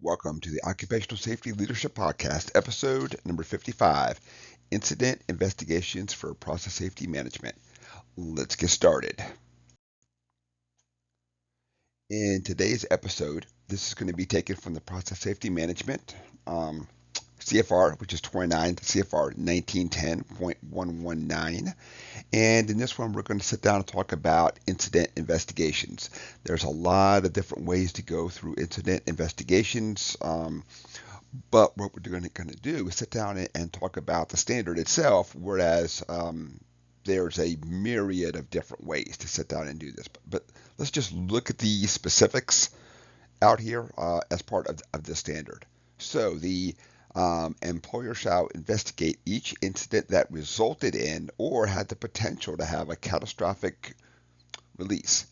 Welcome to the Occupational Safety Leadership Podcast, episode number 55, Incident Investigations for Process Safety Management. Let's get started. In today's episode, this is going to be taken from the Process Safety Management CFR, which is 29 CFR 1910.119. And in this one, we're going to sit down and talk about incident investigations. There's a lot of different ways to go through incident investigations, but what we're going to do is sit down and talk about the standard itself, whereas there's a myriad of different ways to sit down and do this. But let's just look at the specifics out here as part of the standard. So the employer shall investigate each incident that resulted in or had the potential to have a catastrophic release.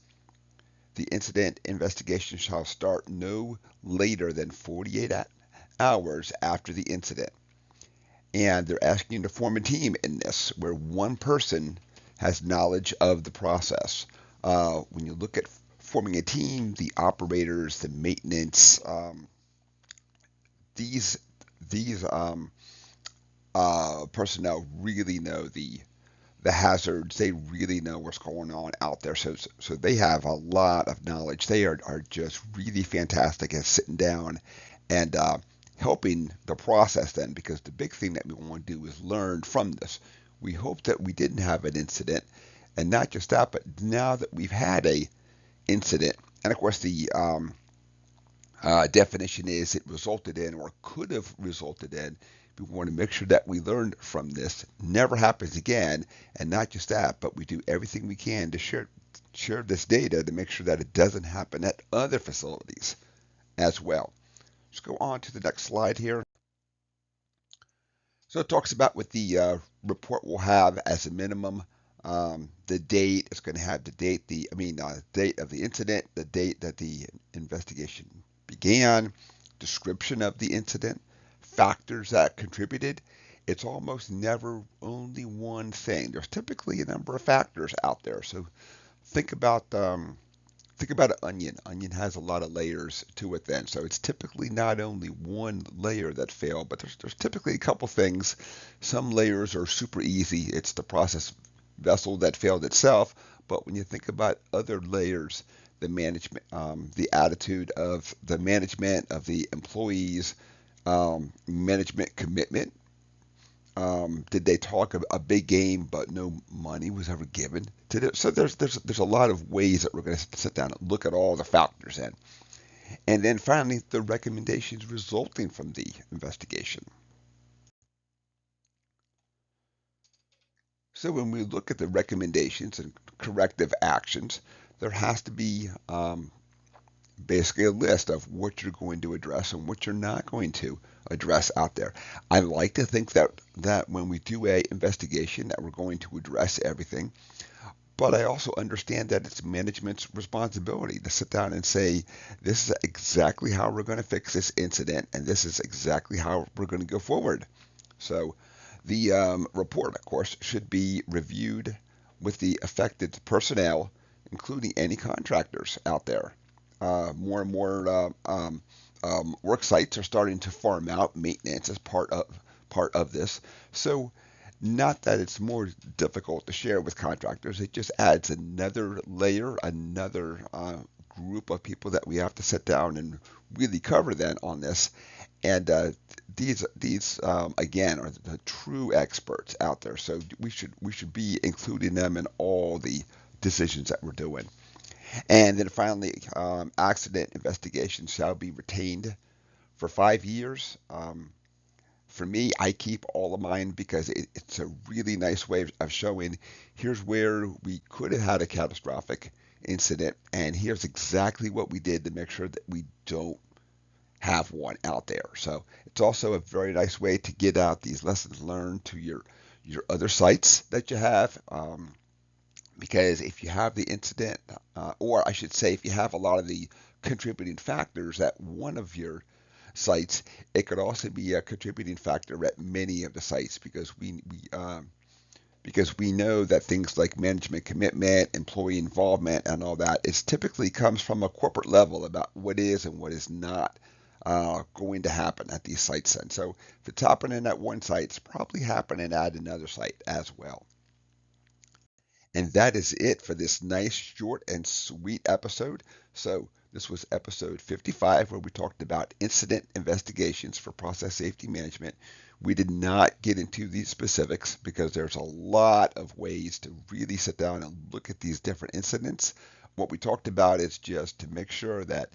The incident investigation shall start no later than 48 hours after the incident. And they're asking you to form a team in this where one person has knowledge of the process. When you look at forming a team, the operators, the maintenance, these personnel really know the hazards. They really know what's going on out there. So they have a lot of knowledge. They are just really fantastic at sitting down and helping the process then, because the big thing that we want to do is learn from this. We hope that we didn't have an incident, and not just that, but now that we've had a incident, and of course the definition is it resulted in or could have resulted in. We want to make sure that we learned from this, never happens again, and not just that, but we do everything we can to share this data to make sure that it doesn't happen at other facilities as well. Let's go on to the next slide here. So it talks about what the report will have as a minimum. The date is going to have the date, date of the incident, the date that the investigation began, description of the incident, factors that contributed. It's almost never only one thing. There's typically a number of factors out there. So think about an onion. Onion has a lot of layers to it then. So it's typically not only one layer that failed, but there's typically a couple things. Some layers are super easy. It's the process vessel that failed itself. But when you think about other layers, the management, the attitude of the management, of the employees, management commitment. Did they talk a big game, but no money was ever given to it? So there's a lot of ways that we're going to sit down and look at all the factors in. And then finally, the recommendations resulting from the investigation. So when we look at the recommendations and corrective actions, there has to be basically a list of what you're going to address and what you're not going to address out there. I like to think that when we do a investigation that we're going to address everything, but I also understand that it's management's responsibility to sit down and say, this is exactly how we're going to fix this incident, and this is exactly how we're going to go forward. So the report, of course, should be reviewed with the affected personnel, including any contractors out there. More and more work sites are starting to farm out maintenance as part of this. So not that it's more difficult to share with contractors, it just adds another layer, another group of people that we have to sit down and really cover then on this. And these again are the true experts out there. So we should be including them in all the decisions that we're doing. And then finally, accident investigations shall be retained for 5 years. For me, I keep all of mine because it's a really nice way of showing here's where we could have had a catastrophic incident, and here's exactly what we did to make sure that we don't have one out there. So it's also a very nice way to get out these lessons learned to your other sites that you have. Because if you have the incident, or I should say, if you have a lot of the contributing factors at one of your sites, it could also be a contributing factor at many of the sites, because we know that things like management commitment, employee involvement, and all that is typically comes from a corporate level about what is and what is not going to happen at these sites. And so if it's happening at one site, it's probably happening at another site as well. And that is it for this nice, short, and sweet episode. So, this was episode 55, where we talked about incident investigations for process safety management. We did not get into these specifics because there's a lot of ways to really sit down and look at these different incidents. What we talked about is just to make sure that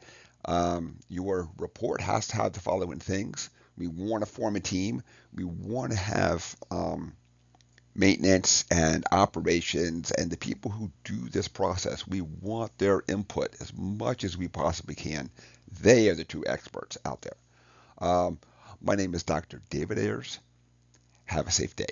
your report has to have the following things. We want to form a team. We want to have maintenance and operations and the people who do this process. We want their input as much as we possibly can. They are the true experts out there. My name is Dr. David Ayers. Have a safe day.